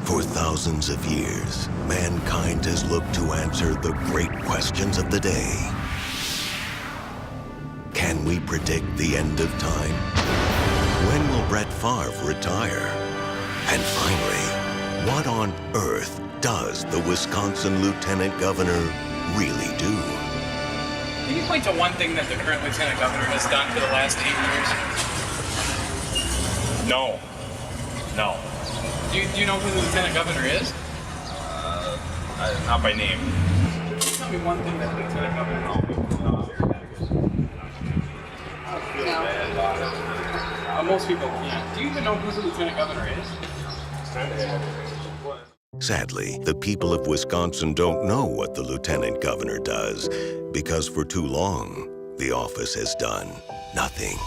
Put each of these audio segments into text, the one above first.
For thousands of years, mankind has looked to answer the great questions of the day. Can we predict the end of time? When will Brett Favre retire? And finally, what on earth does the Wisconsin Lieutenant Governor really do? Can you point to one thing that the current Lieutenant Governor has done for the last 8 years? No. No. Do you know who the Lieutenant Governor is? Not by name. Tell me one thing that the Lieutenant Governor knows. Most people can't. Do you even know who the Lieutenant Governor is? Sadly, the people of Wisconsin don't know what the Lieutenant Governor does, because for too long, the office has done nothing.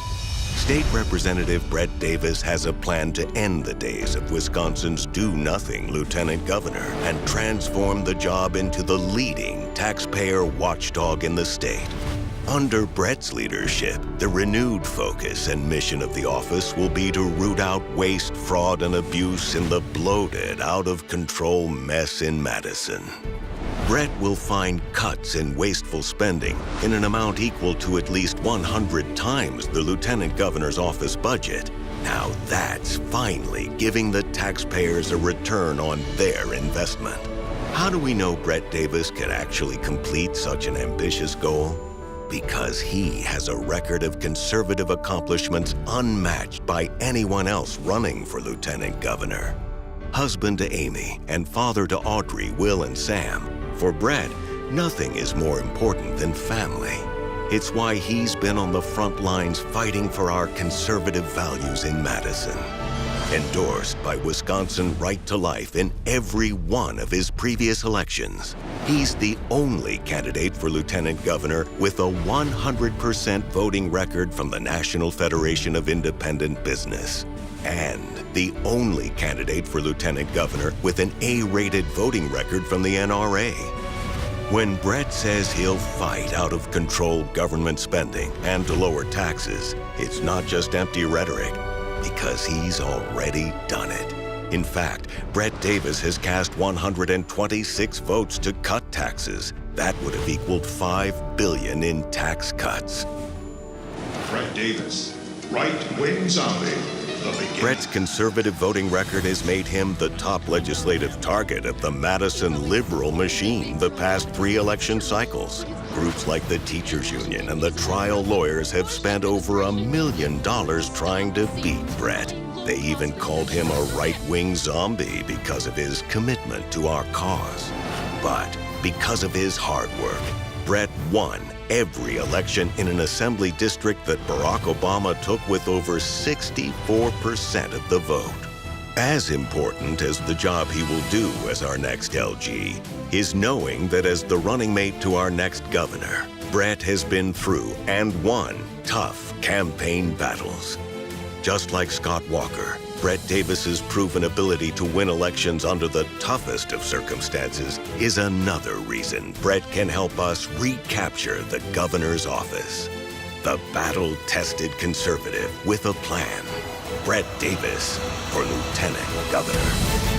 State Representative Brett Davis has a plan to end the days of Wisconsin's do-nothing Lieutenant Governor and transform the job into the leading taxpayer watchdog in the state. Under Brett's leadership, the renewed focus and mission of the office will be to root out waste, fraud, and abuse in the bloated, out-of-control mess in Madison. Brett will find cuts in wasteful spending in an amount equal to at least 100 times the Lieutenant Governor's office budget. Now that's finally giving the taxpayers a return on their investment. How do we know Brett Davis can actually complete such an ambitious goal? Because he has a record of conservative accomplishments unmatched by anyone else running for Lieutenant Governor. Husband to Amy and father to Audrey, Will, and Sam, for Brett, nothing is more important than family. It's why he's been on the front lines fighting for our conservative values in Madison. Endorsed by Wisconsin Right to Life in every one of his previous elections, he's the only candidate for Lieutenant Governor with a 100% voting record from the National Federation of Independent Business, and the only candidate for Lieutenant Governor with an A-rated voting record from the NRA. When Brett says he'll fight out-of-control government spending and to lower taxes, it's not just empty rhetoric, because he's already done it. In fact, Brett Davis has cast 126 votes to cut taxes. That would have equaled $5 billion in tax cuts. Brett Davis, right-wing zombie. Brett's conservative voting record has made him the top legislative target of the Madison liberal machine the past 3 election cycles. Groups like the Teachers Union and the trial lawyers have spent over $1 million trying to beat Brett. They even called him a right-wing zombie because of his commitment to our cause. But because of his hard work, Brett won every election in an assembly district that Barack Obama took with over 64% of the vote. As important as the job he will do as our next LG is knowing that as the running mate to our next governor, Brett has been through and won tough campaign battles. Just like Scott Walker, Brett Davis's proven ability to win elections under the toughest of circumstances is another reason Brett can help us recapture the governor's office. The battle-tested conservative with a plan. Brett Davis for Lieutenant Governor.